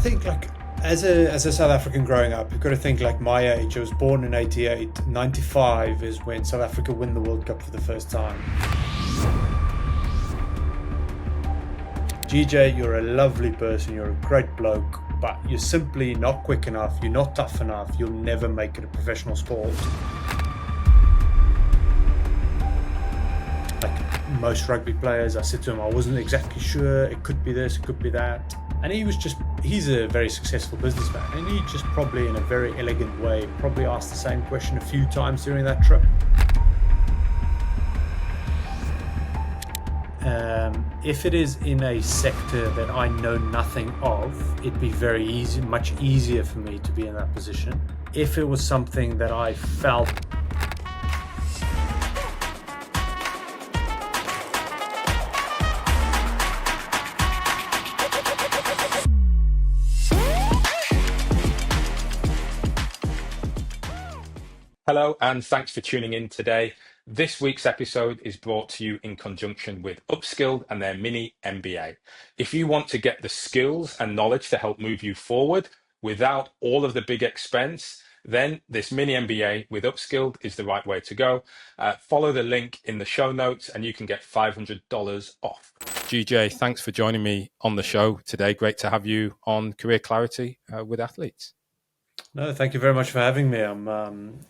think like as a South African growing up, you've got to think like my age. I was born in '88. '95 is when South Africa win the World Cup for the first time. GJ, you're a lovely person. You're a great bloke, but you're simply not quick enough. You're not tough enough. You'll never make it a professional sport. Like most rugby players, I said to him, I wasn't exactly sure. It could be this, it could be that. And he's a very successful businessman. And he just probably, in a very elegant way, probably asked the same question a few times during that trip. If it is in a sector that I know nothing of, it'd be very easy, much easier for me to be in that position. If it was something that I felt Hello, and thanks for tuning in today. This week's episode is brought to you in conjunction with Upskilled and their mini MBA. If you want to get the skills and knowledge to help move you forward without all of the big expense, then this mini MBA with Upskilled is the right way to go. Follow the link in the show notes and you can get $500 off. GJ, thanks for joining me on the show today. Great to have you on Career Clarity with Athletes. No, thank you very much for having me.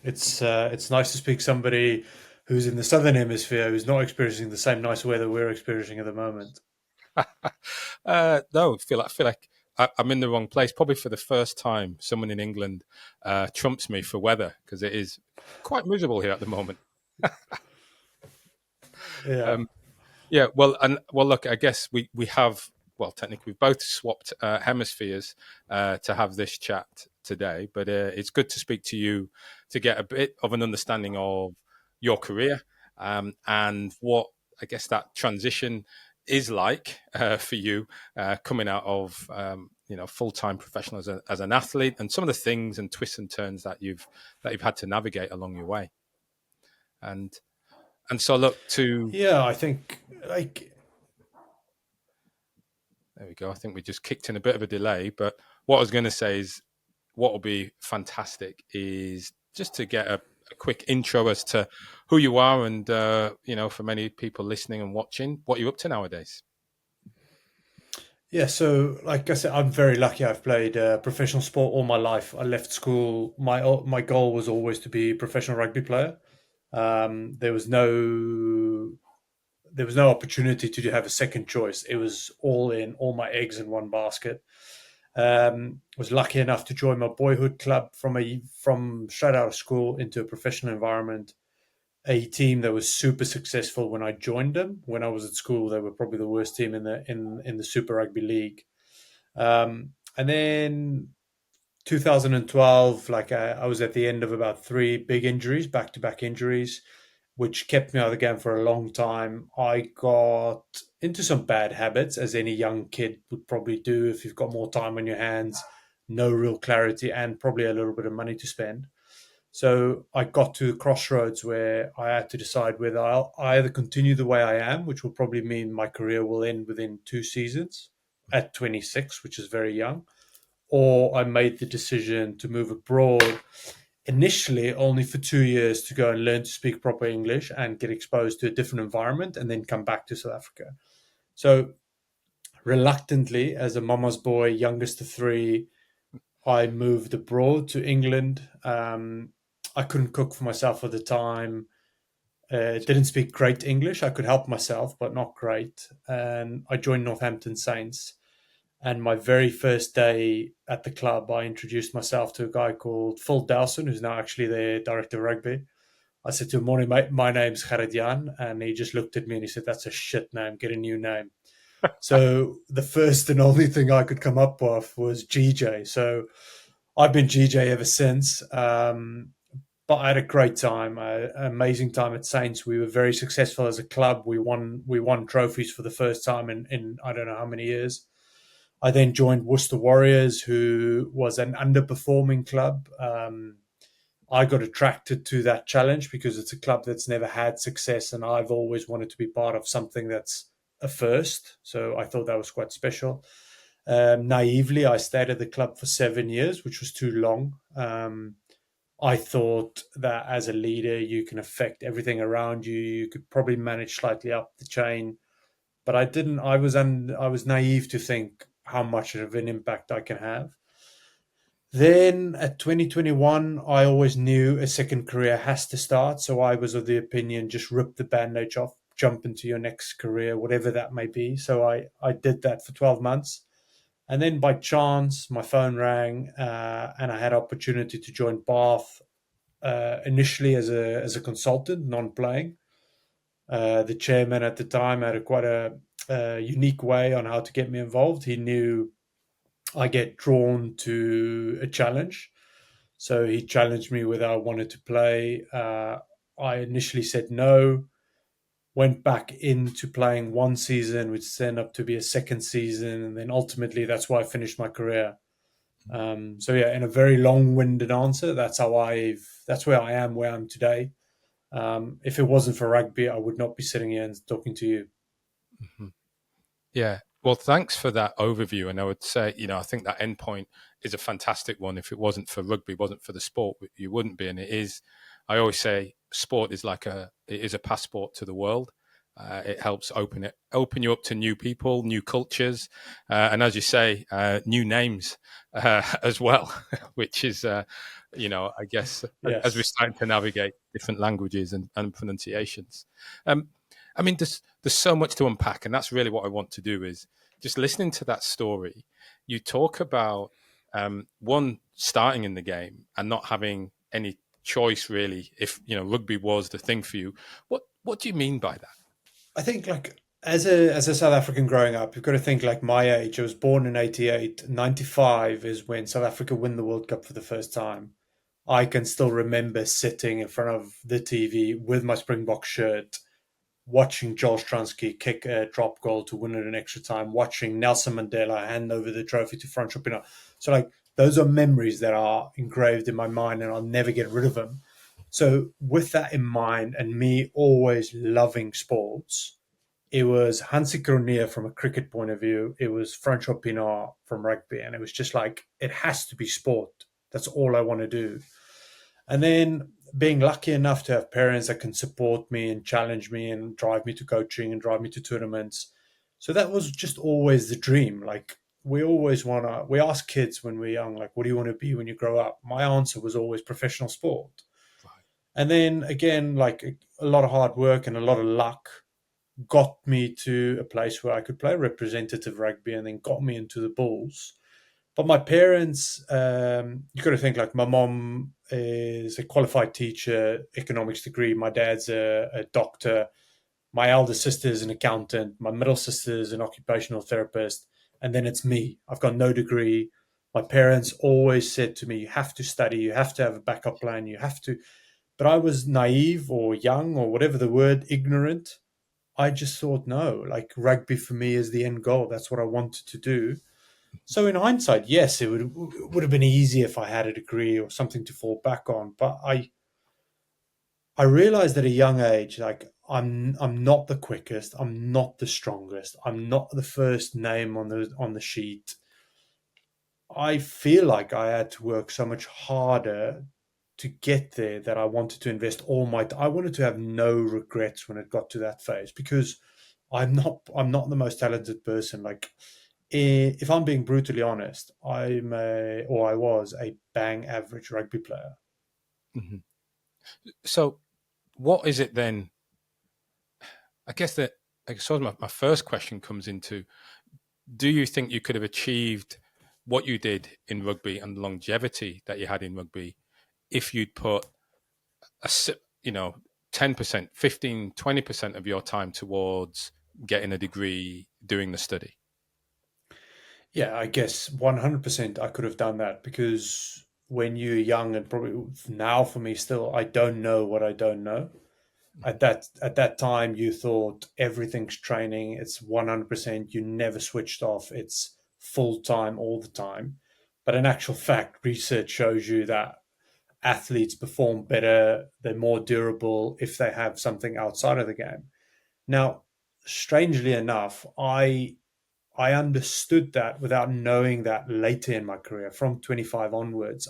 It's nice to speak to somebody who's in the southern hemisphere who's not experiencing the same nice weather we're experiencing at the moment. No, I feel like I'm in the wrong place. Probably for the first time, someone in England trumps me for weather because it is quite miserable here at the moment. Yeah. Well, look, I guess we have. Well, technically, we've both swapped hemispheres to have this chat today, but it's good to speak to you to get a bit of an understanding of your career and what I guess that transition is like for you coming out of full-time professional as an athlete, and some of the things and twists and turns that you've had to navigate along your way. And so look to I think like. There we go. I think we just kicked in a bit of a delay, but what I was going to say is what will be fantastic is just to get a quick intro as to who you are and, for many people listening and watching, what you're up to nowadays. Yeah, so like I said, I'm very lucky. I've played professional sport all my life. I left school. My goal was always to be a professional rugby player. There was no opportunity to have a second choice. It was all my eggs in one basket. Was lucky enough to join my boyhood club from straight out of school into a professional environment. A team that was super successful when I joined them. When I was at school, they were probably the worst team in the Super Rugby League. And then 2012, I was at the end of about 3 big injuries, back-to-back injuries, which kept me out of the game for a long time. I got into some bad habits, as any young kid would probably do if you've got more time on your hands, no real clarity, and probably a little bit of money to spend. So I got to the crossroads where I had to decide whether I'll either continue the way I am, which will probably mean my career will end within 2 seasons at 26, which is very young, or I made the decision to move abroad initially only for 2 years to go and learn to speak proper English and get exposed to a different environment and then come back to South Africa. So reluctantly, as a mama's boy, youngest of 3, I moved abroad to England. I couldn't cook for myself at the time. Didn't speak great English. I could help myself, but not great. And I joined Northampton Saints. And my very first day at the club, I introduced myself to a guy called Phil Dowson, who's now actually the director of rugby. I said to him, "Morning, mate. My name's Gerrit-Jan." And he just looked at me and he said, "That's a shit name. Get a new name." So the first and only thing I could come up with was GJ. So I've been GJ ever since. But I had a great time, an amazing time at Saints. We were very successful as a club. We won trophies for the first time in I don't know how many years. I then joined Worcester Warriors, who was an underperforming club. I got attracted to that challenge because it's a club that's never had success, and I've always wanted to be part of something that's a first. So I thought that was quite special. Naively, I stayed at the club for 7 years, which was too long. I thought that as a leader, you can affect everything around you. You could probably manage slightly up the chain, but I didn't. I was naive to think how much of an impact I can have. Then at 2021, I always knew a second career has to start. So I was of the opinion, just rip the bandage off, jump into your next career, whatever that may be. So I did that for 12 months. And then by chance, my phone rang, and I had opportunity to join Bath, initially as a consultant, non-playing. The chairman at the time had a unique way on how to get me involved. He knew I get drawn to a challenge, so he challenged me whether I wanted to play. I initially said no, went back into playing one season, which turned up to be a second season, and then ultimately that's why I finished my career. So yeah, in a very long-winded answer, that's where I am, where I'm today. If it wasn't for rugby, I would not be sitting here and talking to you. Mhm. Yeah. Well, thanks for that overview. And I would say, I think that endpoint is a fantastic one. If it wasn't for rugby, wasn't for the sport, you wouldn't be. And it is, I always say, sport is it is a passport to the world. It helps open you up to new people, new cultures, and as you say, new names as well, which is, I guess, as we're Yes. starting to navigate different languages and pronunciations. Um, I mean, there's so much to unpack, and that's really what I want to do is just listening to that story. You talk about one starting in the game and not having any choice really. If rugby was the thing for you, what do you mean by that? I think like as a South African growing up, you've got to think like my age. I was born in 88. 95 is when South Africa win the World Cup for the first time. I can still remember sitting in front of the TV with my Springbok shirt, watching Joel Stransky kick a drop goal to win it in extra time, watching Nelson Mandela hand over the trophy to Francois Pienaar. So, like, those are memories that are engraved in my mind and I'll never get rid of them. So, with that in mind, and me always loving sports, it was Hansi Cronje from a cricket point of view, it was Francois Pienaar from rugby, and it was just like, it has to be sport. That's all I want to do. And then being lucky enough to have parents that can support me and challenge me and drive me to coaching and drive me to tournaments. So that was just always the dream. Like we ask kids when we're young, like, what do you want to be when you grow up? My answer was always professional sport. Right. And then again, like a lot of hard work and a lot of luck got me to a place where I could play representative rugby and then got me into the Bulls. But my parents, you got to think like my mom is a qualified teacher, economics degree. My dad's a doctor. My elder sister is an accountant. My middle sister is an occupational therapist. And then it's me. I've got no degree. My parents always said to me, you have to study, you have to have a backup plan, you have to. But I was naive or young or whatever the word, ignorant. I just thought, no, like rugby for me is the end goal. That's what I wanted to do. So in hindsight, yes, it would have been easier if I had a degree or something to fall back on. But I realized at a young age, like I'm not the quickest, I'm not the strongest, I'm not the first name on the sheet. I feel like I had to work so much harder to get there that I wanted to invest all my. I wanted to have no regrets when it got to that phase because I'm not the most talented person. Like if I'm being brutally honest, I was a bang average rugby player. Mhm. So, what is it then? I guess that I suppose my first question comes into: do you think you could have achieved what you did in rugby and the longevity that you had in rugby if you'd put a 10%, 15, 20% of your time towards getting a degree, doing the study? Yeah, I guess 100% I could have done that because when you're young and probably now for me still, I don't know what I don't know. At that time, you thought everything's training. It's 100%. You never switched off. It's full time all the time. But in actual fact, research shows you that athletes perform better. They're more durable if they have something outside of the game. Now, strangely enough, I understood that without knowing that later in my career. From 25 onwards,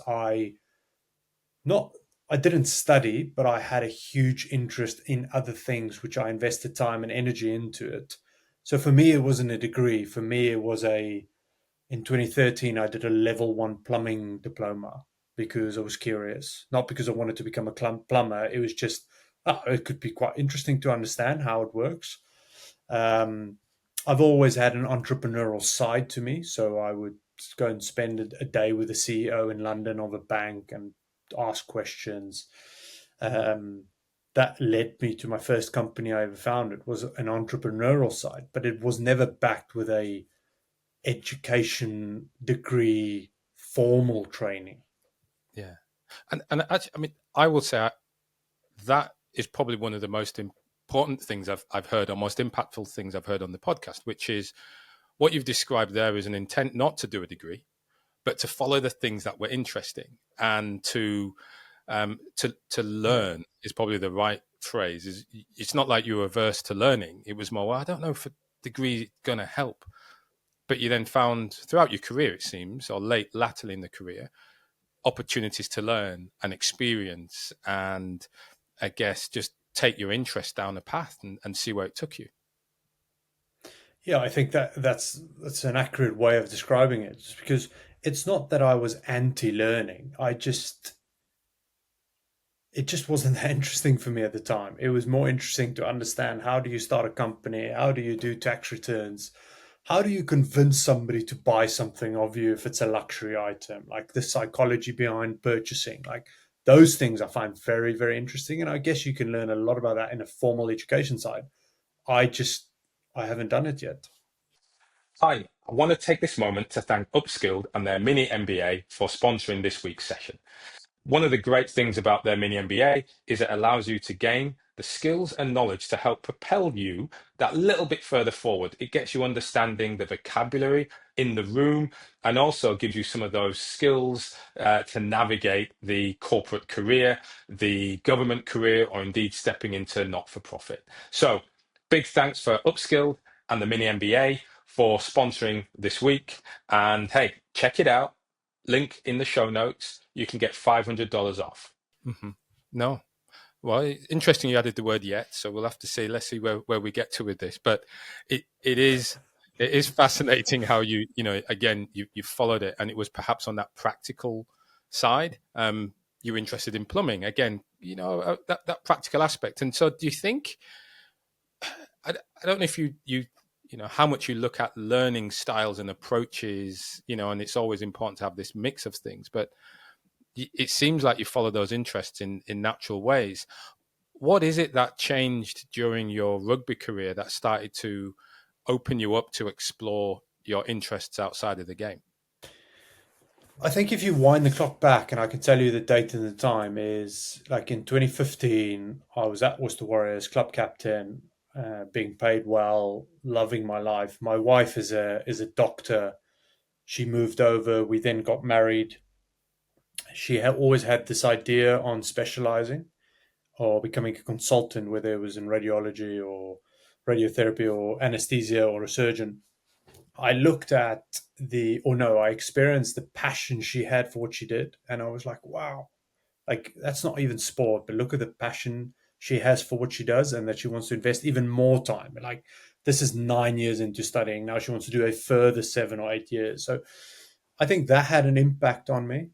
not I didn't study, but I had a huge interest in other things, which I invested time and energy into it. So for me, it wasn't a degree. For me, it was in 2013, I did a level one plumbing diploma because I was curious, not because I wanted to become a plumber. It was just, it could be quite interesting to understand how it works. Um, I've always had an entrepreneurial side to me, so I would go and spend a day with the CEO in London of a bank and ask questions. Um, that led me to my first company I ever founded was an entrepreneurial side, but it was never backed with a education degree formal training. Yeah, and actually, I mean, I will say that is probably one of the most important things I've heard, or most impactful things I've heard on the podcast, which is what you've described there is an intent not to do a degree, but to follow the things that were interesting and to Yeah. learn is probably the right phrase. Is it's not like you were averse to learning. It was more, well, I don't know if a degree is going to help. But you then found throughout your career, it seems, or latterly in the career, opportunities to learn and experience and I guess just take your interest down a path and see where it took you. Yeah, I think that's an accurate way of describing it. Just because it's not that I was anti-learning. It just wasn't that interesting for me at the time. It was more interesting to understand how do you start a company, how do you do tax returns, how do you convince somebody to buy something of you if it's a luxury item, like the psychology behind purchasing, like those things I find very, very interesting. And I guess you can learn a lot about that in a formal education side. I just, I haven't done it yet. Hi, I want to take this moment to thank Upskilled and their mini MBA for sponsoring this week's session. One of the great things about their mini MBA is it allows you to gain the skills and knowledge to help propel you that little bit further forward. It gets you understanding the vocabulary in the room and also gives you some of those skills to navigate the corporate career, the government career, or indeed stepping into not for profit. So, big thanks for Upskilled and the mini MBA for sponsoring this week. And hey, check it out. Link in the show notes. You can get $500 off. Mm-hmm. No. Well, interesting you added the word yet, so we'll have to see. Let's see where we get to with this. But it is fascinating how you know, again, you followed it and it was perhaps on that practical side. You're interested in plumbing. Again, you know, that practical aspect. And so do you think I don't know if you know how much you look at learning styles and approaches, you know, and it's always important to have this mix of things, but it seems like you follow those interests in natural ways. What is it that changed during your rugby career that started to open you up to explore your interests outside of the game? I think if you wind the clock back, and I can tell you the date and the time is like in 2015, I was at Worcester Warriors, club captain, being paid well, loving my life. My wife is a doctor. She moved over. We then got married. She had always had this idea on specializing or becoming a consultant, whether it was in radiology or radiotherapy or anesthesia or a surgeon. I looked at I experienced the passion she had for what she did. And I was like, wow, like that's not even sport, but look at the passion she has for what she does and that she wants to invest even more time. Like this is 9 years into studying. Now she wants to do a further 7 or 8 years. So I think that had an impact on me.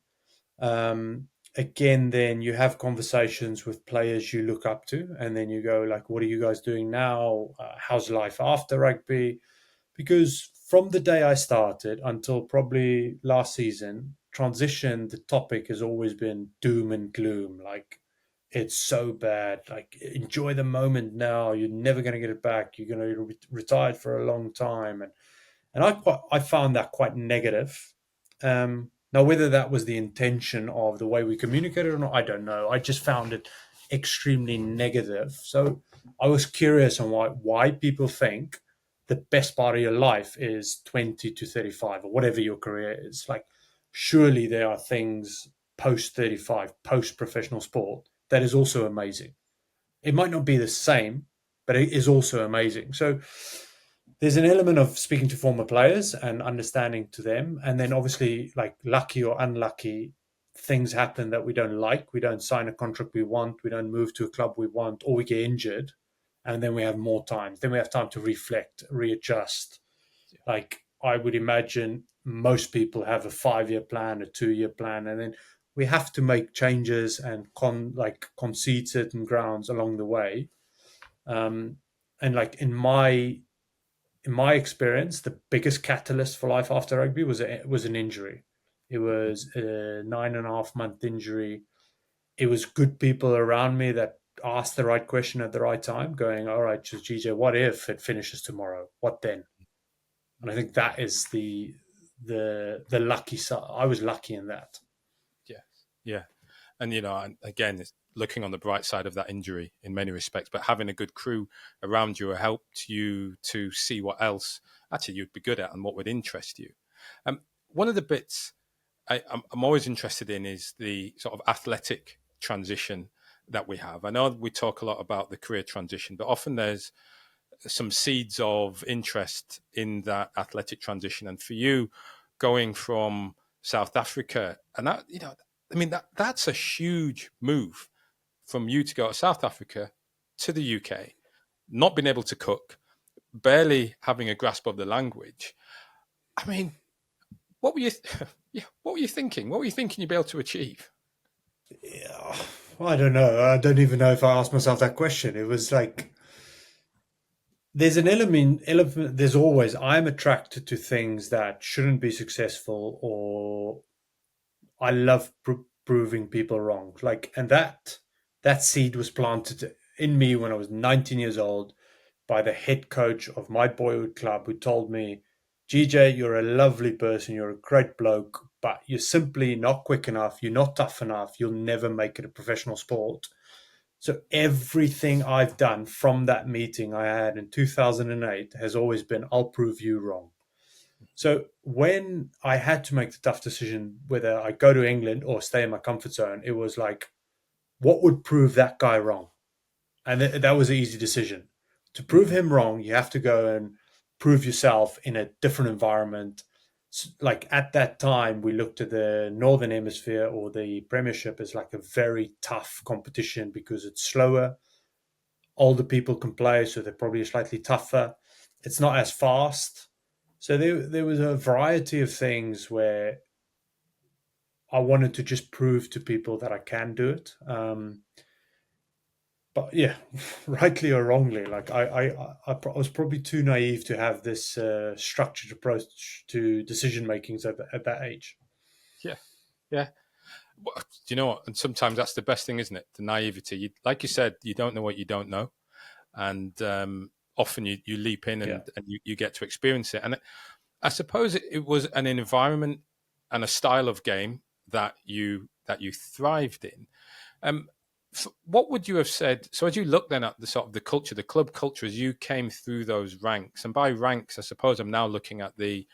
Again, then you have conversations with players you look up to, and then you go like, "What are you guys doing now? How's life after rugby?" Because from the day I started until probably last season, transition, the topic has always been doom and gloom. Like it's so bad. Like enjoy the moment now. You're never going to get it back. You're going to be retired for a long time, and I found that quite negative. Now, whether that was the intention of the way we communicated or not, I don't know. I just found it extremely negative. So I was curious on why people think the best part of your life is 20 to 35 or whatever your career is. Like, surely there are things post 35, post professional sport that is also amazing. It might not be the same, but it is also amazing. So there's an element of speaking to former players and understanding to them, and then obviously, like, lucky or unlucky, things happen that we don't like. We don't sign a contract we want, we don't move to a club we want, or we get injured, and then we have more time. Then we have time to reflect, readjust. Like, I would imagine most people have a 5-year plan, a 2-year plan, and then we have to make changes and concede certain grounds along the way. Um, and like in my experience, the biggest catalyst for life after rugby was an injury. It was a 9.5 month injury. It was good people around me that asked the right question at the right time, going, "All right, GJ, what if it finishes tomorrow? What then?" And I think that is the lucky side. I was lucky in that. Yeah, yeah, and again, it's looking on the bright side of that injury in many respects, but having a good crew around you helped you to see what else actually you'd be good at and what would interest you. One of the bits I'm always interested in is the sort of athletic transition that we have. I know we talk a lot about the career transition, but often there's some seeds of interest in that athletic transition. And for you, going from South Africa, and that, I mean, that's a huge move from you to go to South Africa to the UK, not being able to cook, barely having a grasp of the language. I mean, what were you, yeah, what were you thinking? What were you thinking you'd be able to achieve? Yeah, I don't know. I don't even know if I asked myself that question. It was like there's an element. There's always I'm attracted to things that shouldn't be successful, or I love proving people wrong. Like, and that seed was planted in me when I was 19 years old by the head coach of my boyhood club, who told me, "GJ, you're a lovely person, you're a great bloke, but you're simply not quick enough, you're not tough enough, you'll never make it a professional sport." So everything I've done from that meeting I had in 2008 has always been, "I'll prove you wrong." So when I had to make the tough decision whether I go to England or stay in my comfort zone, it was like, what would prove that guy wrong? And that was an easy decision. To prove Mm-hmm. him wrong, you have to go and prove yourself in a different environment. Like, at that time, we looked at the Northern Hemisphere or the Premiership as like a very tough competition because it's slower. Older people can play, so they're probably slightly tougher. It's not as fast. So there was a variety of things where I wanted to just prove to people that I can do it. But yeah, rightly or wrongly, like I was probably too naive to have this structured approach to decision makings at that age. Yeah, yeah. Well, do you know what? And sometimes that's the best thing, isn't it? The naivety. Like you said, you don't know what you don't know, and often you leap in Yeah. and you get to experience it. And I suppose it was an environment and a style of game that you thrived in. Um, what would you have said? So as you look then at the sort of the culture, the club culture, as you came through those ranks, and by ranks, I suppose I'm now looking at the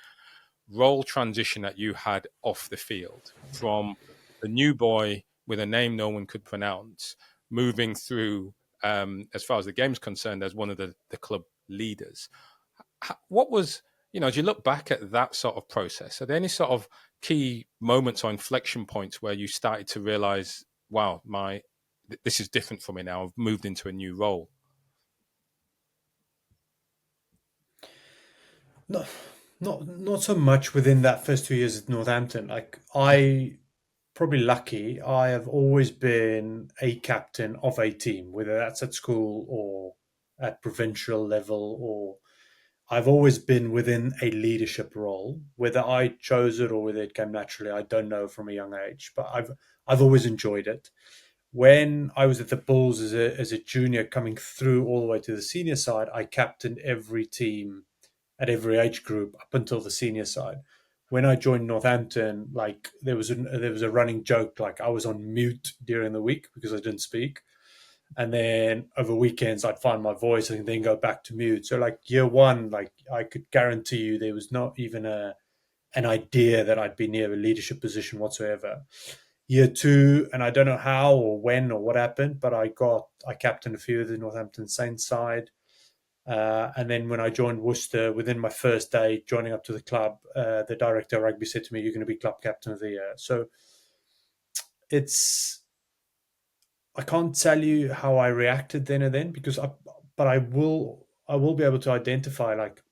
role transition that you had off the field from the new boy with a name no one could pronounce, moving through, as far as the game's concerned, as one of the club leaders. What was, as you look back at that sort of process, are there any sort of key moments or inflection points where you started to realize, wow, this is different for me now. I've moved into a new role. No, not so much within that first 2 years at Northampton. Like, I probably lucky. I have always been a captain of a team, whether that's at school or at provincial level, or I've always been within a leadership role. Whether I chose it or whether it came naturally, I don't know from a young age. But I've always enjoyed it. When I was at the Bulls as a junior, coming through all the way to the senior side, I captained every team at every age group up until the senior side. When I joined Northampton, like, there was a running joke, like, I was on mute during the week because I didn't speak, and then over weekends I'd find my voice and then go back to mute. So, like, year one, like, I could guarantee you there was not even an idea that I'd be near a leadership position whatsoever. Year two, and I don't know how or when or what happened, but I captained a few of the Northampton Saints side. And then when I joined Worcester, within my first day joining up to the club, the director of rugby said to me, "You're going to be club captain of the year." So it's I can't tell you how I reacted then and then but I will be able to identify, like,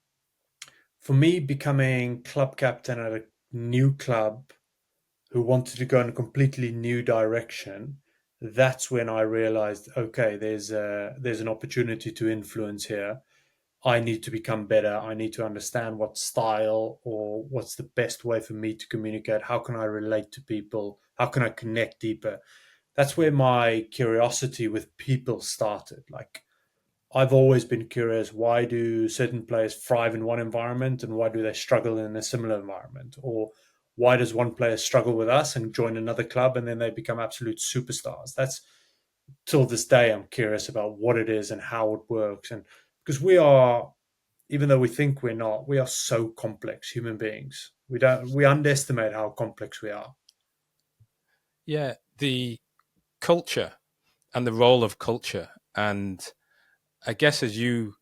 for me becoming club captain at a new club who wanted to go in a completely new direction. That's when I realized, okay, there's an opportunity to influence here. I need to become better. I need to understand what style or what's the best way for me to communicate. How can I relate to people? How can I connect deeper? That's where my curiosity with people started. Like, I've always been curious, why do certain players thrive in one environment and why do they struggle in a similar environment? Or why does one player struggle with us and join another club and then they become absolute superstars? That's, till this day, I'm curious about what it is and how it works. And because we are, even though we think we're not, we are so complex human beings. We underestimate how complex we are. Yeah, the culture and the role of culture. And I guess as you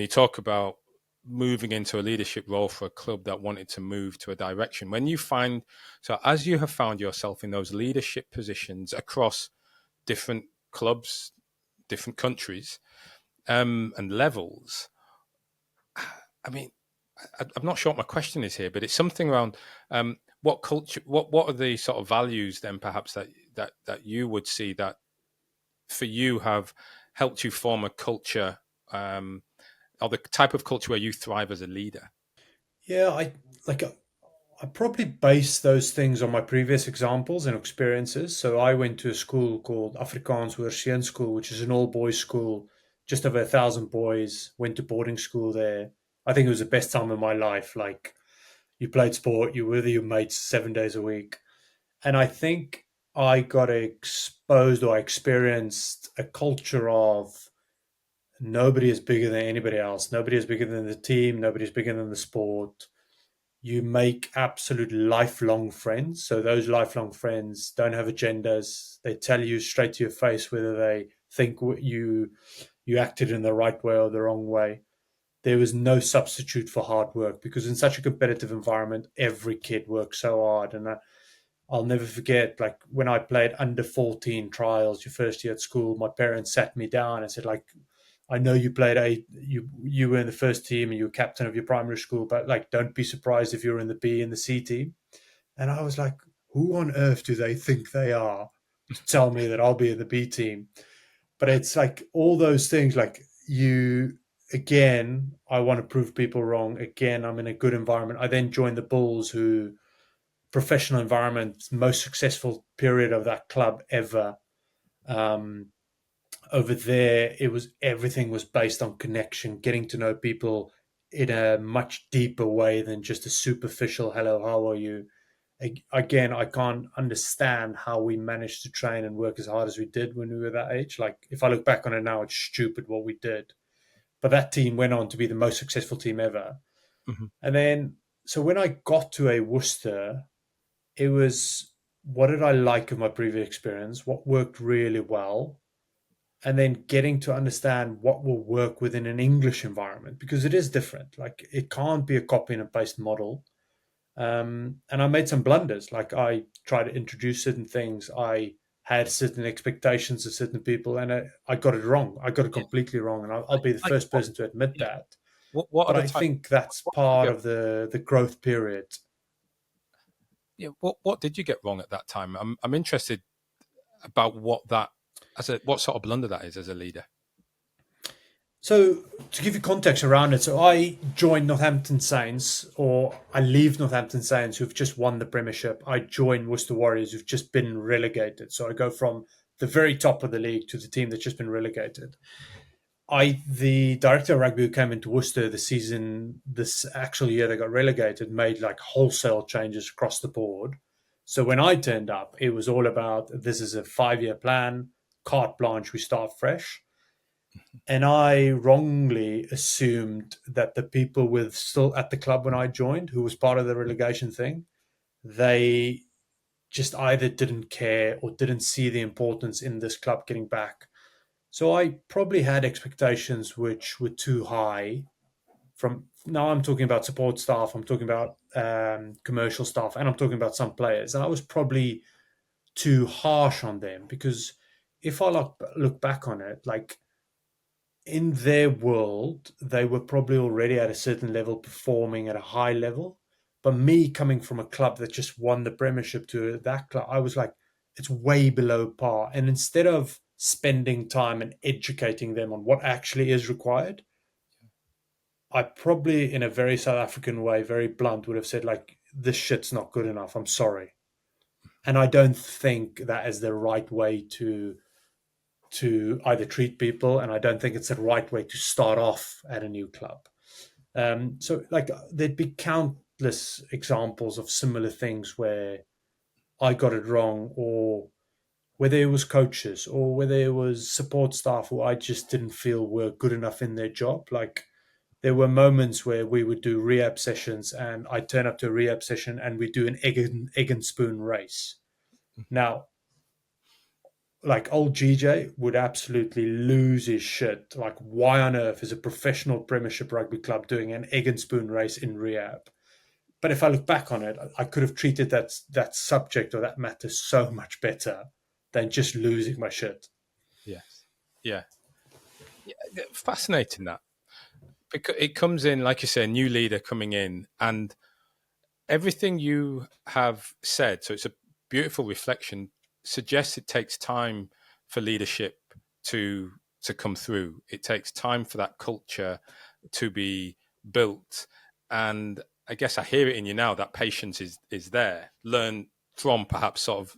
talk about moving into a leadership role for a club that wanted to move to a direction. When you find, so as you have found yourself in those leadership positions across different clubs, different countries, and levels, I mean, I'm not sure what my question is here, but it's something around what culture, what are the sort of values then perhaps that you would see that for you have helped you form a culture, or the type of culture where you thrive as a leader? Yeah, like I probably base those things on my previous examples and experiences. So I went to a school called Afrikaans Hoërseun School, which is an all boys school, just over 1,000 boys. Went to boarding school there. I think it was the best time of my life. Like, you played sport, you were with your mates 7 days a week, and I think I got exposed, or I experienced a culture of nobody is bigger than anybody else. Nobody is bigger than the team. Nobody is bigger than the sport. You make absolute lifelong friends. So those lifelong friends don't have agendas. They tell you straight to your face whether they think you acted in the right way or the wrong way. There was no substitute for hard work, because in such a competitive environment, every kid works so hard. And I'll never forget, like, when I played under 14 trials your first year at school, my parents sat me down and said, like, I know you played you were in the first team and you were captain of your primary school, but, like, don't be surprised if you're in the B and the C team. And I was like, who on earth do they think they are to tell me that I'll be in the B team? But it's like all those things, like, again, I want to prove people wrong. Again, I'm in a good environment. I then joined the Bulls, who professional environment, most successful period of that club ever. Um, Over there, it was everything was based on connection, getting to know people in a much deeper way than just a superficial "hello, how are you." Again, I can't understand how we managed to train and work as hard as we did when we were that age. Like, if I look back on it now, it's stupid what we did. But that team went on to be the most successful team ever. Mm-hmm. And then, so when I got to a Worcester, it was, what did I like of my previous experience? What worked really well? And then getting to understand what will work within an English environment, because it is different. Like, it can't be a copy and paste model. And I made some blunders. Like, I tried to introduce certain things. I had certain expectations of certain people, and I got it wrong. I got it Yeah, completely wrong, and I'll be the like first person to admit yeah, that. what are But the I type? think that's What did you part get? of the growth period. Yeah, what did you get wrong at that time? I'm interested about what sort of blunder that is as a leader. So, to give you context around it, so I joined Northampton Saints, or I leave Northampton Saints, who've just won the Premiership. I join Worcester Warriors, who've just been relegated. So I go from the very top of the league to the team that's just been relegated. The director of rugby who came into Worcester this actual year they got relegated, made like wholesale changes across the board. So when I turned up, it was all about, this is a 5-year plan, carte blanche, we start fresh. And I wrongly assumed that the people were still at the club when I joined, who was part of the relegation thing, they just either didn't care or didn't see the importance in this club getting back. So I probably had expectations which were too high. From now, I'm talking about support staff, I'm talking about commercial staff, and I'm talking about some players. And I was probably too harsh on them because if I look back on it, like in their world, they were probably already at a certain level, performing at a high level. But me coming from a club that just won the Premiership to that club, I was like, it's way below par. And instead of spending time and educating them on what actually is required, I probably, in a very South African way, very blunt, would have said, like, this shit's not good enough. I'm sorry. And I don't think that is the right way to either treat people, and I don't think it's the right way to start off at a new club. So, like, there'd be countless examples of similar things where I got it wrong, or whether it was coaches or whether it was support staff who I just didn't feel were good enough in their job. Like, there were moments where we would do rehab sessions, and I'd turn up to a rehab session and we'd do an egg and spoon race. Now, like, old GJ would absolutely lose his shit. Like, why on earth is a professional Premiership rugby club doing an egg and spoon race in rehab? But if I look back on it, I could have treated that subject or that matter so much better than just losing my shit. Yes. Yeah. Fascinating that. Because it comes in, like you say, a new leader coming in, and everything you have said, so it's a beautiful reflection, suggests it takes time for leadership to to come through. It takes time for that culture to be built. And I guess I hear it in you now that patience is there. Learn from perhaps sort of,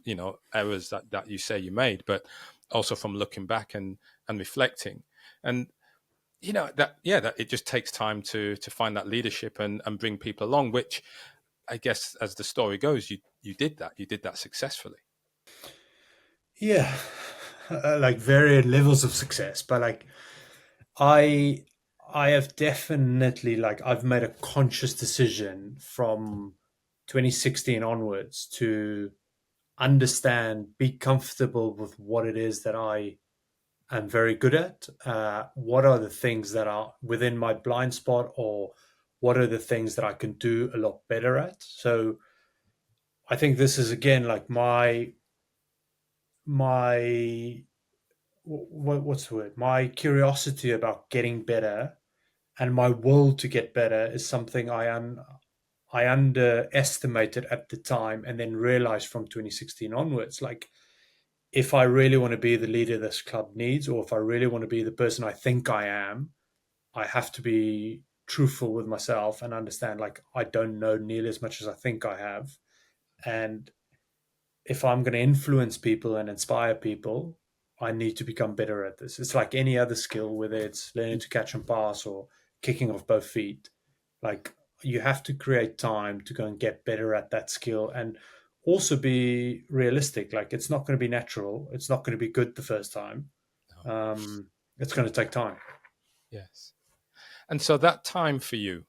errors that you say you made, but also from looking back and reflecting. And that it just takes time to find that leadership and bring people along, which I guess, as the story goes, you did that. You did that successfully. Yeah, like varied levels of success, but like I I have definitely, like, I've made a conscious decision from 2016 onwards to understand, be comfortable with what it is that I am very good at. What are the things that are within my blind spot, or what are the things that I can do a lot better at? So I think this is again like my what's the word? My curiosity about getting better and my will to get better is something I underestimated at the time, and then realized from 2016 onwards. Like, if I really want to be the leader this club needs, or if I really want to be the person I think I am, I have to be truthful with myself and understand, like, I don't know nearly as much as I think I have. And if I'm going to influence people and inspire people, I need to become better at this. It's like any other skill, whether it's learning to catch and pass or kicking off both feet. Like, you have to create time to go and get better at that skill, and also be realistic. Like, it's not going to be natural. It's not going to be good the first time. No. It's going to take time. Yes. And so that time for you,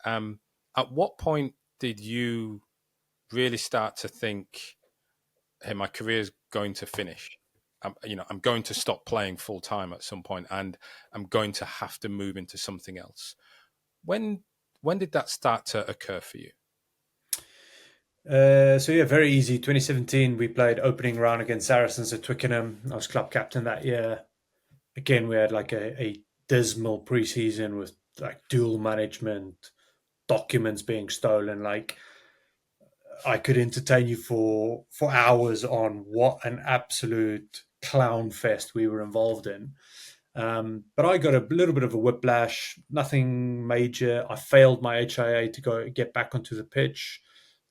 at what point did you really start to think, "Hey, my career is going to finish. I'm going to stop playing full time at some point, and I'm going to have to move into something else." When when did that start to occur for you? So yeah, very easy. 2017, we played opening round against Saracens at Twickenham. I was club captain that year. Again, we had like a dismal preseason with like dual management, documents being stolen. Like, I could entertain you for hours on what an absolute clown fest we were involved in. But I got a little bit of a whiplash, nothing major. I failed my HIA to go get back onto the pitch.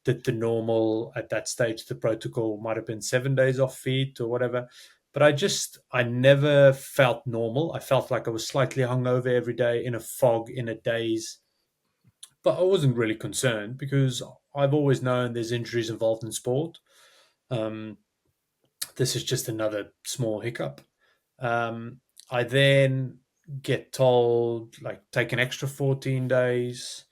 Did the normal at that stage. The protocol might have been 7 days off feet or whatever. But I never felt normal. I felt like I was slightly hungover every day, in a fog, in a daze. But I wasn't really concerned because I've always known there's injuries involved in sport. Um, this is just another small hiccup. Um, I then get told, like, take an extra 14 days.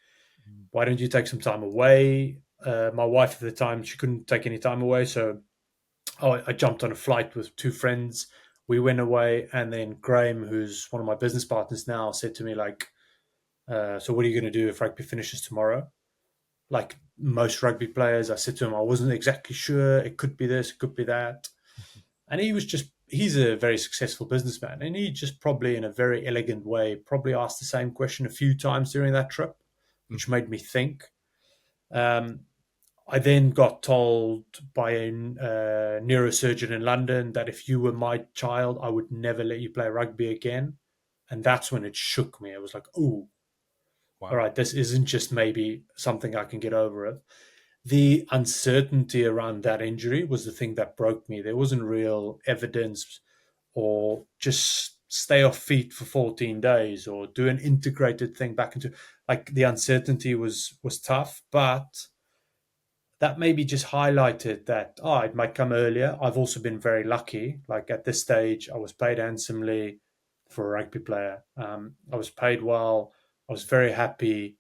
Why don't you take some time away? My wife at the time, she couldn't take any time away. So I jumped on a flight with two friends. We went away, and then Graham, who's one of my business partners now, said to me like, "So what are you going to do if rugby finishes tomorrow?" Like most rugby players, I said to him, I wasn't exactly sure. It could be this, it could be that. And he's a very successful businessman. And he just probably, in a very elegant way, probably asked the same question a few times during that trip, which Mhm. made me think. Um, I then got told by a neurosurgeon in London that if you were my child, I would never let you play rugby again. And that's when it shook me. I was like, "Oh, all Wow. right, this isn't just maybe something I can get over it." The uncertainty around that injury was the thing that broke me. There wasn't real evidence or just stay off feet for 14 days or do an integrated thing back into, like, the uncertainty was tough, but that maybe just highlighted that, it might come earlier. I've also been very lucky. Like at this stage, I was paid handsomely for a rugby player. I was paid well. I was very happy.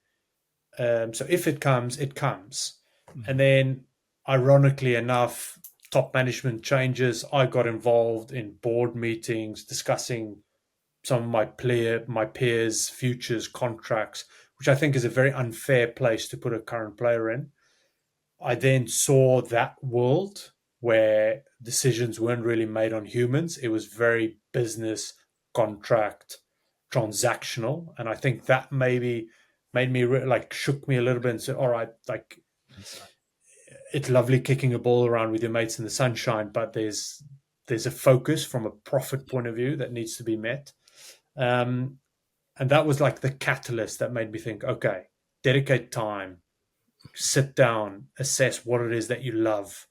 So if it comes, it comes. And Mhm. then, ironically enough, top management changes. I got involved in board meetings discussing some of my peers' futures, contracts, which I think is a very unfair place to put a current player in. I then saw that world where decisions weren't really made on humans. It was very business, contract, transactional, and I think that maybe made me like shook me a little bit and said, "All right, like Inside. it's lovely kicking a ball around with your mates in the sunshine, but there's a focus from a profit point of view that needs to be met." Um, and that was like the catalyst that made me think, okay, dedicate time, sit down, assess what it is that you love,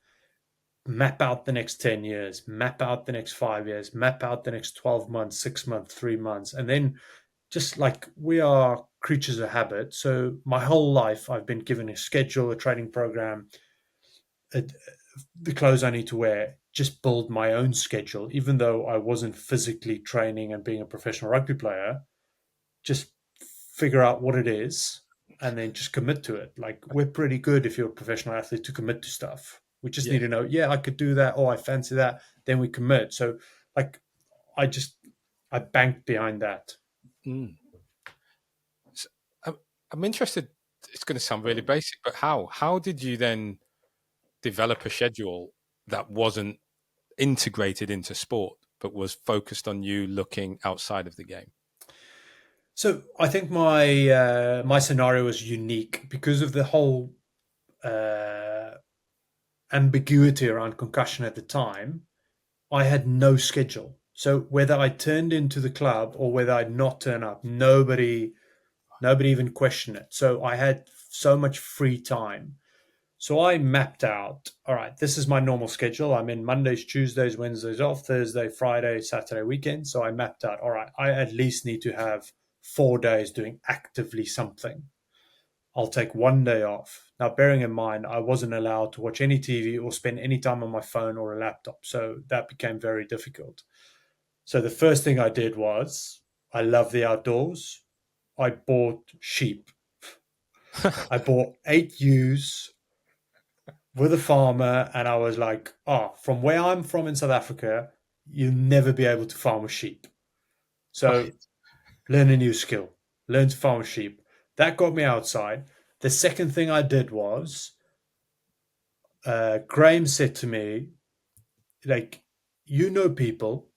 map out the next 10 years, map out the next 5 years, map out the next 12 months, 6 months, 3 months. And then, just like we are creatures of habit. So my whole life, I've been given a schedule, a training program, a, the clothes I need to wear, just build my own schedule, even though I wasn't physically training and being a professional rugby player. Just figure out what it is and then just commit to it. Like, we're pretty good, if you're a professional athlete, to commit to stuff. We just Yeah. need to know, yeah, I could do that. Oh, I fancy that. Then we commit. So, like, I just, I banked behind that. Mm. So, I'm, I'm interested. It's going to sound really basic, but how? How did you then develop a schedule that wasn't integrated into sport, but was focused on you looking outside of the game? So I think my scenario was unique because of the whole uh, ambiguity around concussion at the time. I had no schedule. So whether I turned into the club or whether I'd not turn up, nobody even questioned it. So I had so much free time. So I mapped out, all right, this is my normal schedule. I'm in Mondays, Tuesdays, Wednesdays off, Thursday, Friday, Saturday, weekend. So I mapped out, all right, I at least need to have 4 days doing actively something. I'll take one day off. Now, bearing in mind, I wasn't allowed to watch any TV or spend any time on my phone or a laptop. So that became very difficult. So the first thing I did was, I love the outdoors. I bought sheep. I bought 8 ewes with a farmer, and I was like, from where I'm from in South Africa, you'll never be able to farm with sheep. So Right. learn a new skill, learn to farm with sheep. That got me outside. The second thing I did was, Graham said to me, like, you know people,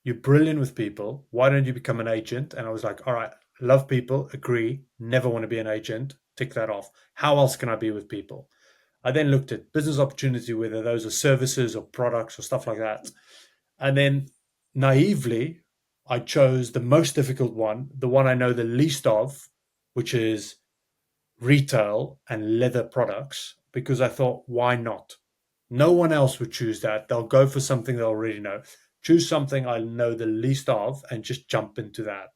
you're brilliant with people. Why don't you become an agent? And I was like, all right, love people, agree, never want to be an agent, tick that off. How else can I be with people? I then looked at business opportunity, whether those are services or products or stuff like that. And then, naively, I chose the most difficult one, the one I know the least of, which is retail and leather products, because I thought, why not? No one else would choose that. They'll go for something they already know. Choose something I know the least of and just jump into that.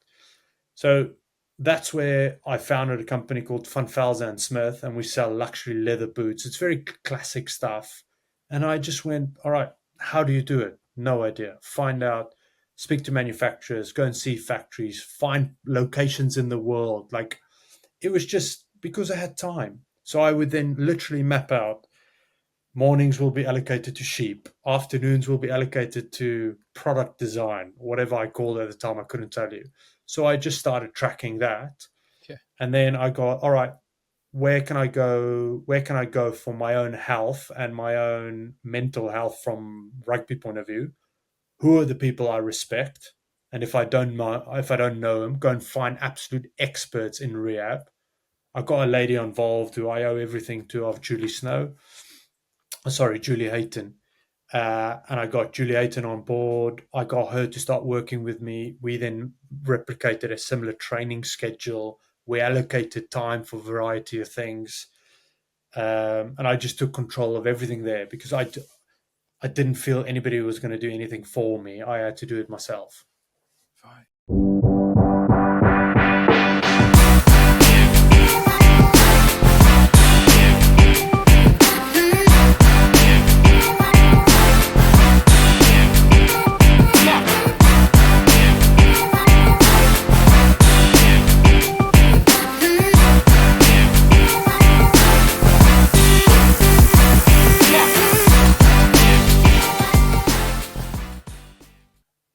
So that's where I founded a company called Velze and Smith, and we sell luxury leather boots. It's very classic stuff. And I just went, all right, how do you do it? No idea. Find out, speak to manufacturers, go and see factories, find locations in the world. Like, it was just because I had time. So I would then literally map out, Mornings will be allocated to sheep. Afternoons will be allocated to product design, whatever I called it at the time. I couldn't tell you. So I just started tracking that. Yeah. And then I got, all right, where can I go? Where can I go for my own health and my own mental health from rugby point of view? Who are the people I respect? And if I don't know them, go and find absolute experts in rehab. I got a lady involved who I owe everything to of Julie Snow. Sorry, Julie Hayton. And I got Julie Hayton on board. I got her to start working with me. We then replicated a similar training schedule. We allocated time for a variety of things. And I just took control of everything there because I didn't feel anybody was going to do anything for me. I had to do it myself. Right.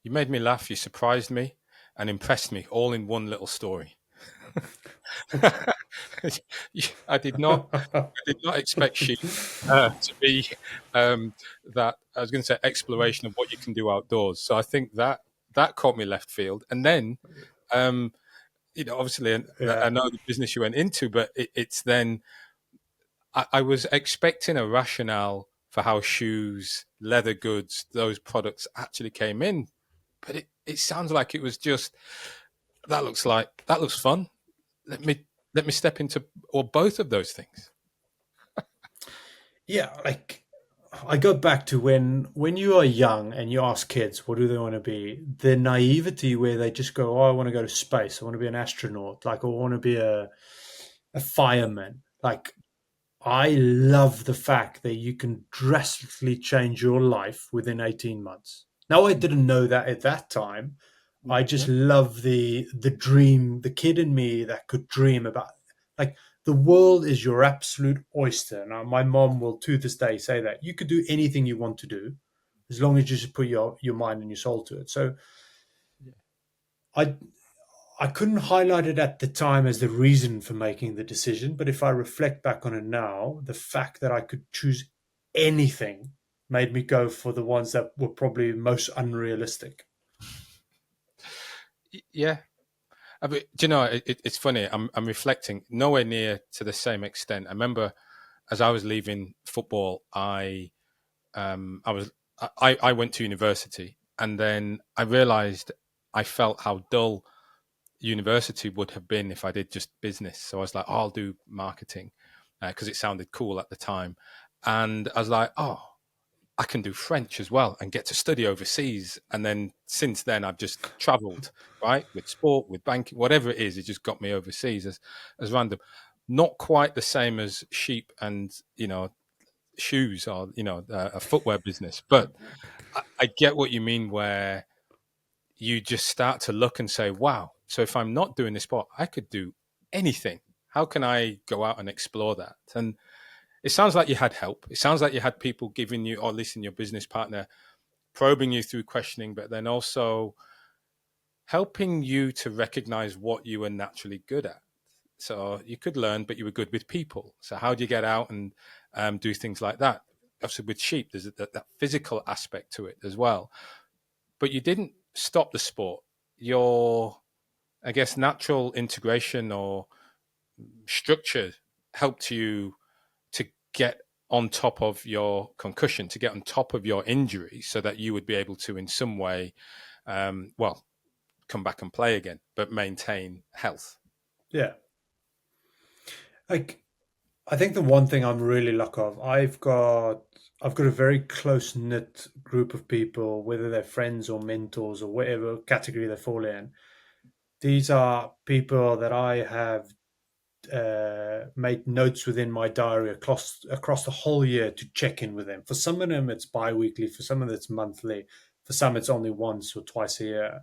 You made me laugh. You surprised me and impressed me all in one little story. I did not. I did not expect sheep to be that. I was going to say exploration of what you can do outdoors. So I think that caught me left field. And then, um, obviously, I Yeah. know the business you went into, but it's then I was expecting a rationale for how shoes, leather goods, those products actually came in, but it sounds like it was just that looks fun. Let me let me step into or both of those things. Yeah, like I go back to when you are young and you ask kids what do they want to be, the naivety where they just go, "Oh, I want to go to space. I want to be an astronaut. Like I want to be a fireman." Like I love the fact that you can drastically change your life within 18 months. Now I didn't know that at that time. I just Yeah. love the dream, the kid in me that could dream about like the world is your absolute oyster. Now my mom will to this day say that you could do anything you want to do as long as you just put your mind and your soul to it. So I I couldn't highlight it at the time as the reason for making the decision, but if I reflect back on it now, the fact that I could choose anything made me go for the ones that were probably most unrealistic. Yeah. Do you know, it's funny. I'm reflecting nowhere near to the same extent. I remember as I was leaving football, I was I went to university, and then I realised I felt how dull university would have been if I did just business. So I was like, oh, I'll do marketing because it sounded cool at the time, and I was like, oh, I can do French as well and get to study overseas. And then since then, I've just travelled, right, with sport, with banking, whatever it is. It just got me overseas as random. Not quite the same as sheep and shoes or a footwear business, but I get what you mean. Where you just start to look and say, "Wow! So if I'm not doing this sport, I could do anything. How can I go out and explore that?" And it sounds like you had help. It sounds like you had people giving you, or at least in your business partner, probing you through questioning, but then also helping you to recognize what you were naturally good at. So you could learn, but you were good with people. So how do you get out and do things like that? Obviously, with sheep, there's that physical aspect to it as well. But you didn't stop the sport. Your, I guess, natural integration or structure helped you to get on top of your concussion, to get on top of your injury, so that you would be able to, in some way, well, come back and play again, but maintain health. Yeah. Like I think the one thing I'm really lucky of, I've got a very close knit group of people, whether they're friends or mentors or whatever category they fall in. These are people that I have made notes within my diary across the whole year to check in with them. For some of them, it's bi-weekly. For some of them, it's monthly. For some, it's only once or twice a year.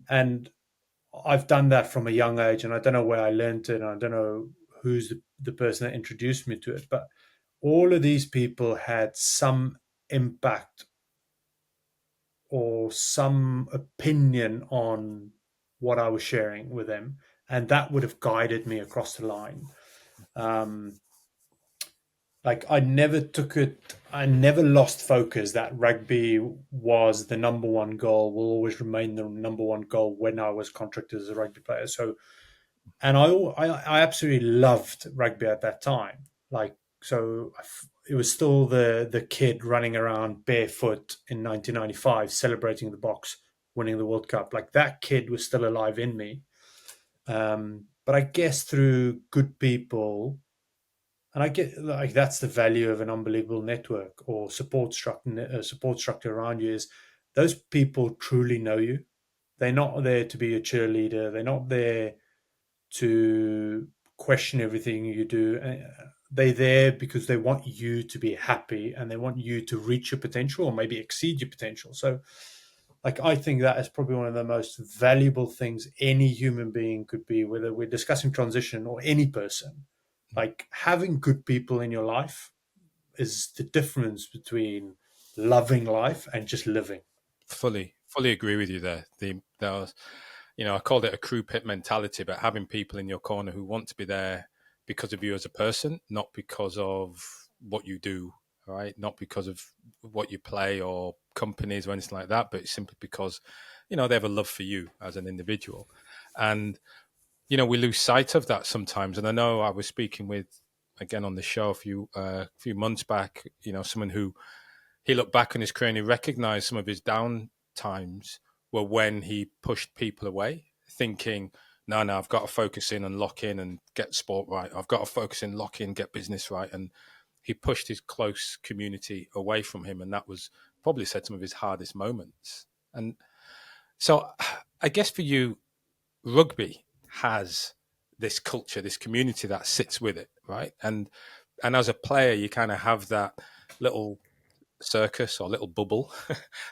And I've done that from a young age, and I don't know where I learned it, and I don't know who's the person that introduced me to it, but all of these people had some impact or some opinion on what I was sharing with them, and that would have guided me across the line. Um, like I never took it, I never lost focus that rugby was the number one goal, will always remain the number one goal when I was contracted as a rugby player. So, and I absolutely loved rugby at that time. Like, so it was still the kid running around barefoot in 1995, celebrating the Box winning the World Cup. Like that kid was still alive in me. But I guess through good people, and I get like that's the value of an unbelievable network or support structure around you is those people truly know you. They're not there to be a cheerleader. They're not there to question everything you do. They're there because they want you to be happy and they want you to reach your potential or maybe exceed your potential. So, like, I think that is probably one of the most valuable things any human being could be, whether we're discussing transition or any person. Like, having good people in your life is the difference between loving life and just living. Fully agree with you there. I called it a crew pit mentality, but having people in your corner who want to be there because of you as a person, not because of what you do, right? Not because of what you play or companies or anything like that, but simply because, they have a love for you as an individual. And, we lose sight of that sometimes. And I know I was speaking with, again, on the show a few months back, someone who he looked back on his career and he recognized some of his down times were when he pushed people away, thinking, no, I've got to focus in and lock in and get sport right. I've got to focus in, lock in, get business right. And he pushed his close community away from him. And that was probably said some of his hardest moments. And so I guess for you, rugby has this culture, this community that sits with it, right? And as a player, you kind of have that little circus or little bubble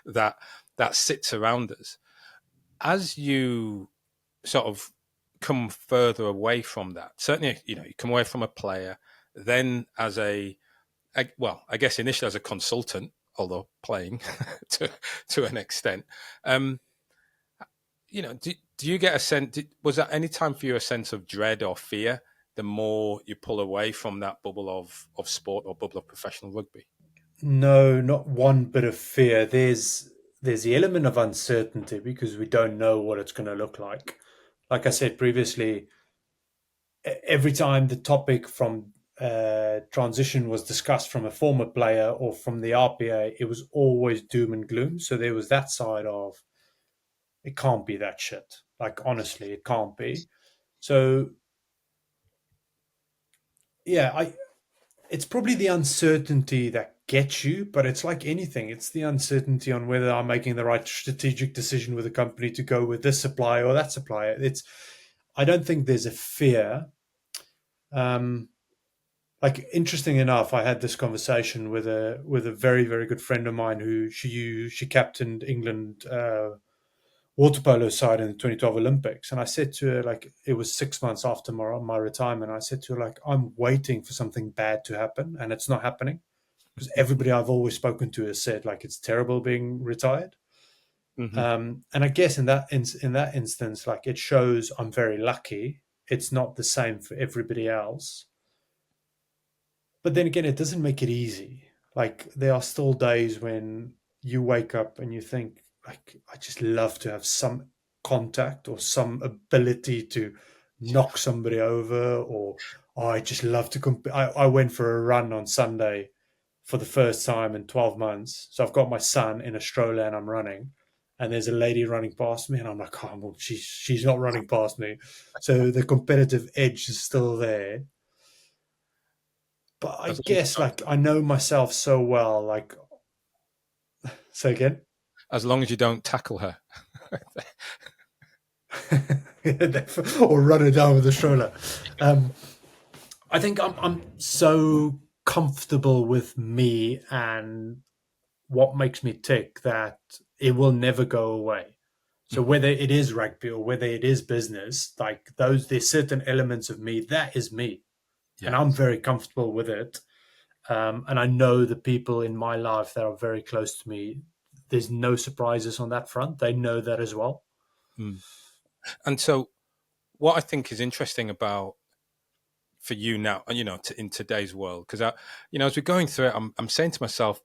that sits around us. As you sort of come further away from that, certainly you come away from a player, then as I guess initially as a consultant, although playing to an extent. Do you get a sense? Was that any time for you a sense of dread or fear? The more you pull away from that bubble of sport or bubble of professional rugby. No, not one bit of fear. There's the element of uncertainty because we don't know what it's going to look like. Like I said previously, every time the topic from transition was discussed from a former player or from the RPA, it was always doom and gloom. So there was that side of it can't be that shit. Like honestly, it can't be. So yeah, I it's probably the uncertainty that gets you, but it's like anything. It's the uncertainty on whether I'm making the right strategic decision with a company to go with this supplier or that supplier. I don't think there's a fear. Um, like interesting enough, I had this conversation with a very very good friend of mine who she captained England water polo side in the 2012 Olympics, and I said to her like it was 6 months after my retirement. I said to her like I'm waiting for something bad to happen, and it's not happening because everybody I've always spoken to has said like it's terrible being retired. Mm-hmm. And I guess in that instance, like it shows I'm very lucky. It's not the same for everybody else. But then again, it doesn't make it easy. Like there are still days when you wake up and you think, like, I just love to have some contact or some ability to knock somebody over, or oh, I just love to compete. I went for a run on Sunday for the first time in 12 months. So I've got my son in a stroller and I'm running. And there's a lady running past me, and I'm like, oh, well, she's not running past me. So the competitive edge is still there, but I As long as guess like I know myself so well. Like, say again, as long as you don't tackle her. or run her down with a stroller. Um, I think I'm so comfortable with me and what makes me tick that it will never go away. So Mhm. whether it is rugby or whether it is business, like those, there's certain elements of me that is me, and I'm Yes. very comfortable with it. And I know the people in my life that are very close to me, there's no surprises on that front. They know that as well. Mm. And so, what I think is interesting about for you now, in today's world, because as we're going through it, I'm saying to myself,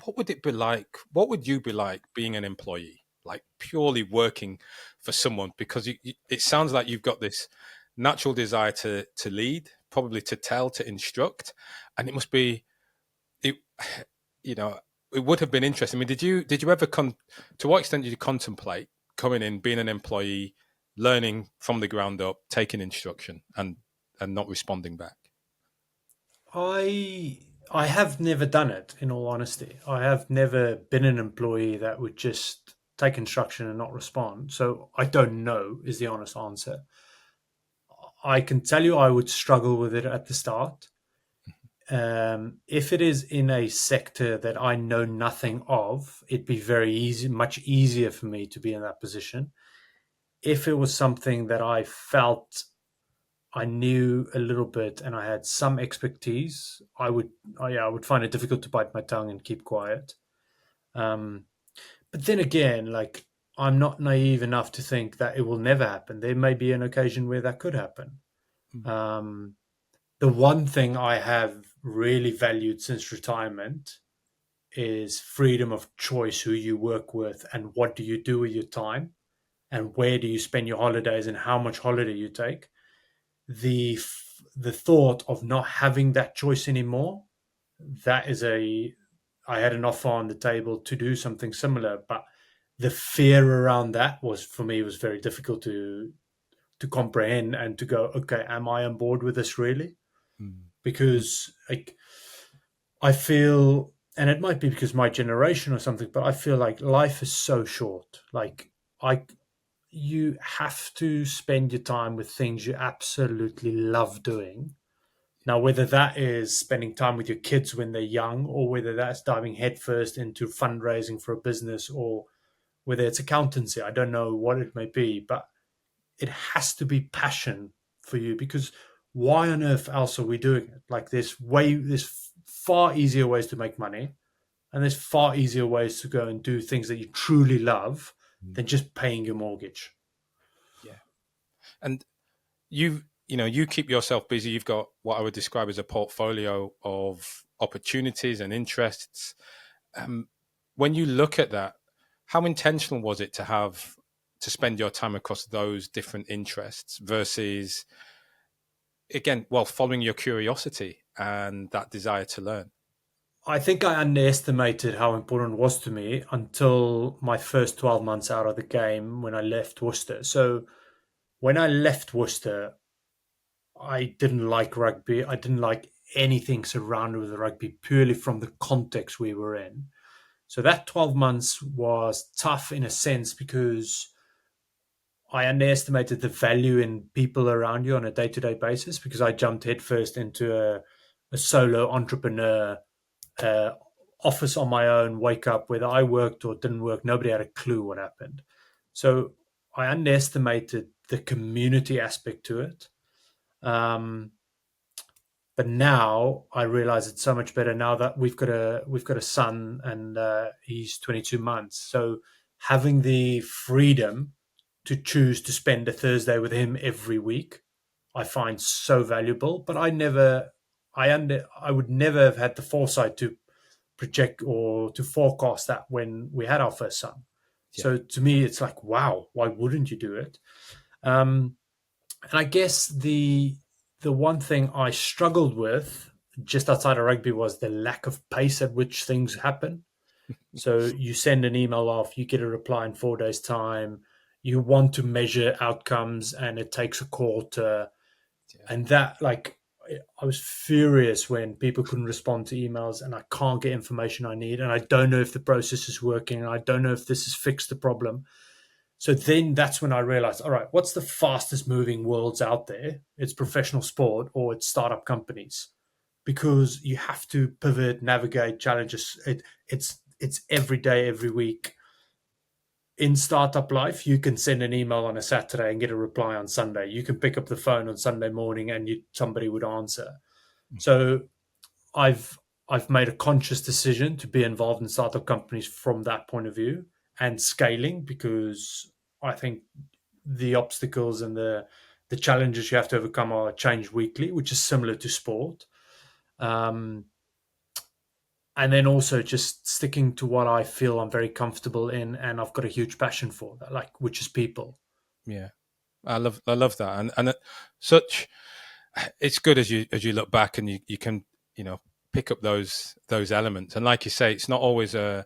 what would it be like? What would you be like being an employee, like purely working for someone? Because it sounds like you've got this natural desire to lead, probably to tell, to instruct, and it must be it. You know, it would have been interesting. I mean, did you ever to what extent did you contemplate coming in, being an employee, learning from the ground up, taking instruction, and not responding back? I I have never done it, in all honesty. I have never been an employee that would just take instruction and not respond. So I don't know is the honest answer. I can tell you I would struggle with it at the start. If it is in a sector that I know nothing of, it'd be very easy, much easier for me to be in that position. If it was something that I felt I knew a little bit and I had some expertise, I would find it difficult to bite my tongue and keep quiet. Um, but then again, like I'm not naive enough to think that it will never happen. There may be an occasion where that could happen. Mm. Um, the one thing I have really valued since retirement is freedom of choice, who you work with and what do you do with your time and where do you spend your holidays and how much holiday you take. The thought of not having that choice anymore, that is a I had an offer on the table to do something similar, but the fear around that was for me was very difficult to comprehend and to go, okay, am I on board with this really? Mm. Because like I feel, and it might be because my generation or something, but I feel like life is so short. Like I you have to spend your time with things you absolutely love doing. Now, whether that is spending time with your kids when they're young, or whether that's diving headfirst into fundraising for a business, or whether it's accountancy, I don't know what it may be, but it has to be passion for you because why on earth else are we doing it? Like there's far easier ways to make money, and there's far easier ways to go and do things that you truly love Mm. than just paying your mortgage. Yeah, and you keep yourself busy. You've got what I would describe as a portfolio of opportunities and interests. Um, when you look at that, how intentional was it to spend your time across those different interests versus, again, well, following your curiosity and that desire to learn? I think I underestimated how important it was to me until my first 12 months out of the game when I left Worcester. So, when I left Worcester, I didn't like rugby. I didn't like anything surrounded with rugby purely from the context we were in. So, that 12 months was tough in a sense because I underestimated the value in people around you on a day to day basis because I jumped headfirst into a solo entrepreneur uh, office on my own, wake up, whether I worked or didn't work, nobody had a clue what happened. So I underestimated the community aspect to it. Um, but now I realize it's so much better now that we've got a son and he's 22 months. So having the freedom to choose to spend a Thursday with him every week, I find so valuable. But I would never have had the foresight to project or to forecast that when we had our first son. Yeah. So to me, it's like, wow, why wouldn't you do it? Um, and I guess the one thing I struggled with just outside of rugby was the lack of pace at which things happen. So you send an email off, you get a reply in 4 days' time. You want to measure outcomes, and it takes a quarter. Yeah. And that, like, I was furious when people couldn't respond to emails, and I can't get information I need, and I don't know if the process is working, and I don't know if this has fixed the problem. So then that's when I realized, all right, what's the fastest moving worlds out there? It's professional sport or it's startup companies because you have to pivot, navigate challenges. It's every day, every week. In startup life, you can send an email on a Saturday and get a reply on Sunday. You can pick up the phone on Sunday morning and somebody would answer. So I've I've made a conscious decision to be involved in startup companies from that point of view and scaling, because I think the obstacles and the challenges you have to overcome are changed weekly, which is similar to sport. Um, and then also just sticking to what I feel I'm very comfortable in, and I've got a huge passion for that, like, which is people. Yeah, I love that, and such. It's good as you look back and you can pick up those elements, and like you say, it's not always an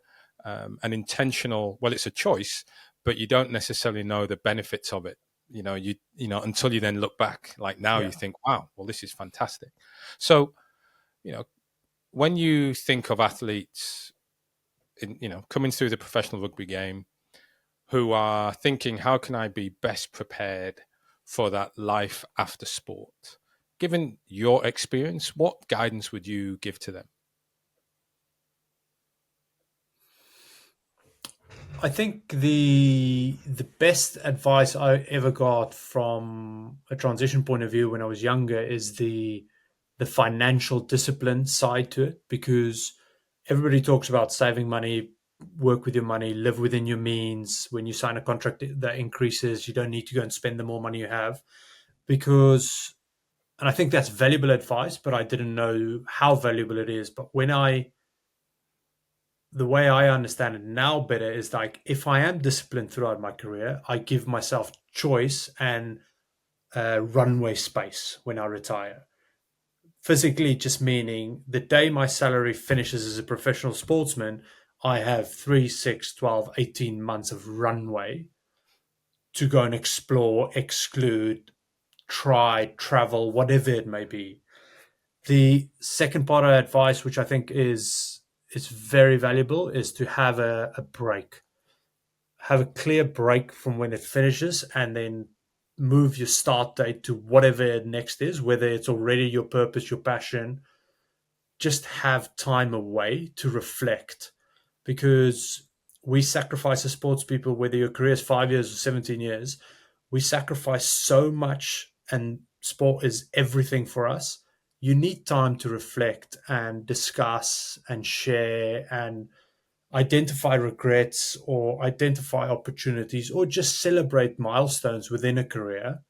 intentional. Well, it's a choice, but you don't necessarily know the benefits of it. Until you then look back, like now you Yeah. think, wow, well, this is fantastic. So, you know, when you think of athletes, coming through the professional rugby game, who are thinking, how can I be best prepared for that life after sport? Given your experience, what guidance would you give to them? I think the best advice I ever got from a transition point of view when I was younger is the financial discipline side to it, because everybody talks about saving money, work with your money, live within your means. When you sign a contract that increases, you don't need to go and spend the more money you have, because, and I think that's valuable advice, but I didn't know how valuable it is. But the way I understand it now better is, like, if I am disciplined throughout my career, I give myself choice and runway space when I retire. Physically, just meaning the day my salary finishes as a professional sportsman, I have 3, 6, 12, 18 months of runway to go and explore, exclude, try, travel, whatever it may be. The second part of advice, which I think is very valuable, is to have a break. Have a clear break from when it finishes, and then move your start date to whatever next is, whether it's already your purpose, your passion. Just have time away to reflect, because we sacrifice as sports people, whether your career is 5 years or 17 years, we sacrifice so much, and sport is everything for us. You need time to reflect and discuss and share and identify regrets or identify opportunities or just celebrate milestones within a career,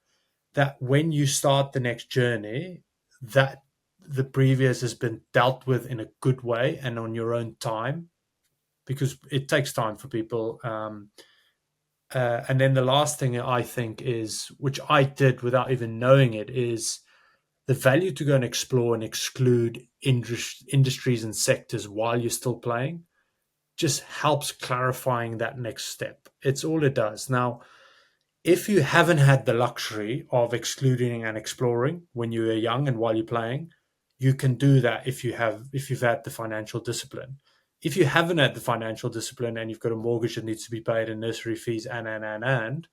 that when you start the next journey, that the previous has been dealt with in a good way and on your own time, because it takes time for people. And then the last thing I think is, which I did without even knowing it, is the value to go and explore and exclude industries and sectors while you're still playing just helps clarifying that next step. It's all it does. Now, if you haven't had the luxury of excluding and exploring when you were young and while you're playing, you can do that if you've had the financial discipline. If you haven't had the financial discipline and you've got a mortgage that needs to be paid and nursery fees and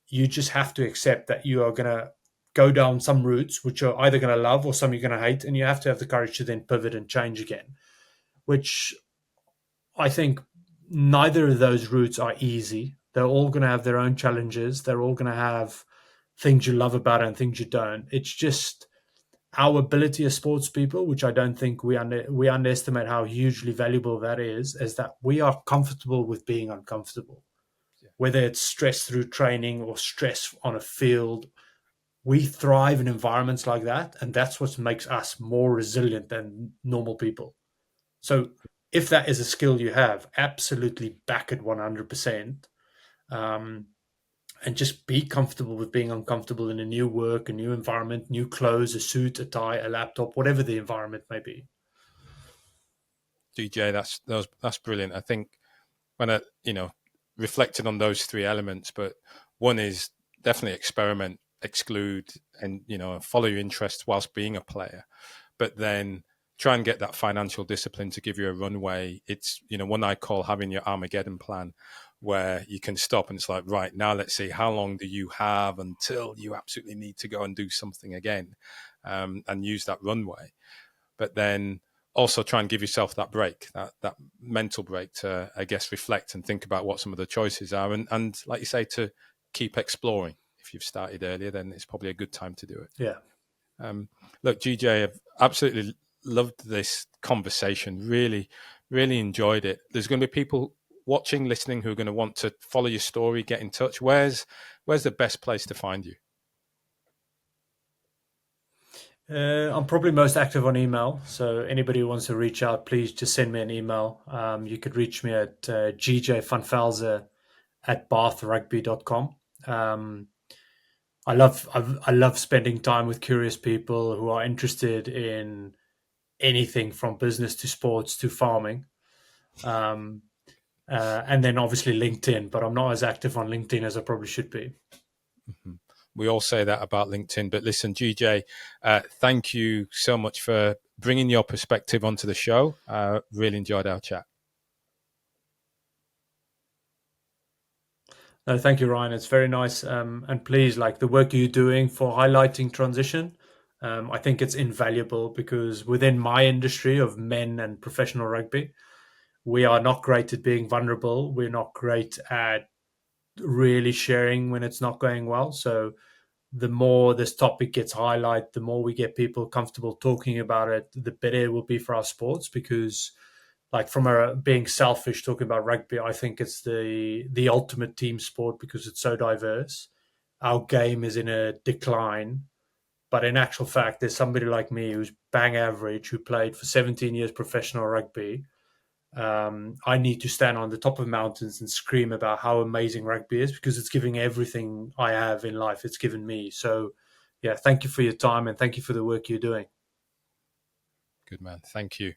you just have to accept that you are going to go down some routes which are either going to love or some you're going to hate, and you have to have the courage to then pivot and change again, which I think neither of those routes are easy. They're all going to have their own challenges. They're all going to have things you love about it and things you don't. It's just our ability as sports people, which I don't think we underestimate how hugely valuable that is that we are comfortable with being uncomfortable. Yeah. Whether it's stress through training or stress on a field, we thrive in environments like that, and that's what makes us more resilient than normal people. So if that is a skill you have, absolutely back it 100%. Um, and just be comfortable with being uncomfortable in a new work, a new environment, new clothes, a suit, a tie, a laptop, whatever the environment may be. DJ, that's brilliant. I think when I reflected on those three elements, but one is definitely experiment, exclude, and follow your interests whilst being a player, but then try and get that financial discipline to give you a runway. It's one I call having your Armageddon plan, where you can stop and it's like, right, now let's see, how long do you have until you absolutely need to go and do something again, and use that runway. But then also try and give yourself that break, that mental break to, I guess, reflect and think about what some of the choices are. And like you say, to keep exploring. If you've started earlier, then it's probably a good time to do it. Yeah. Look, GJ, I've absolutely loved this conversation. Really, really enjoyed it. There's going to be people watching, listening, who are going to want to follow your story, get in touch. Where's the best place to find you? I'm probably most active on email. So anybody who wants to reach out, please just send me an email. You could reach me at gjvanvelze at bathrugby.com. Um, I love spending time with curious people who are interested in anything from business to sports to farming. Um, and then obviously LinkedIn, but I'm not as active on LinkedIn as I probably should be. Mm-hmm. We all say that about LinkedIn, but listen, GJ, thank you so much for bringing your perspective onto the show. Really enjoyed our chat. No, thank you, Ryan. It's very nice. And please, like the work you're doing for highlighting transition, I think it's invaluable because within my industry of men and professional rugby, we are not great at being vulnerable. We're not great at really sharing when it's not going well. So the more this topic gets highlighted, the more we get people comfortable talking about it, the better it will be for our sports. Because, like, from a being selfish, talking about rugby, I think it's the ultimate team sport because it's so diverse. Our game is in a decline, but in actual fact, there's somebody like me who's bang average, who played for 17 years professional rugby. I need to stand on the top of mountains and scream about how amazing rugby is because it's giving everything I have in life. It's given me. So, yeah, thank you for your time and thank you for the work you're doing. Good man. Thank you.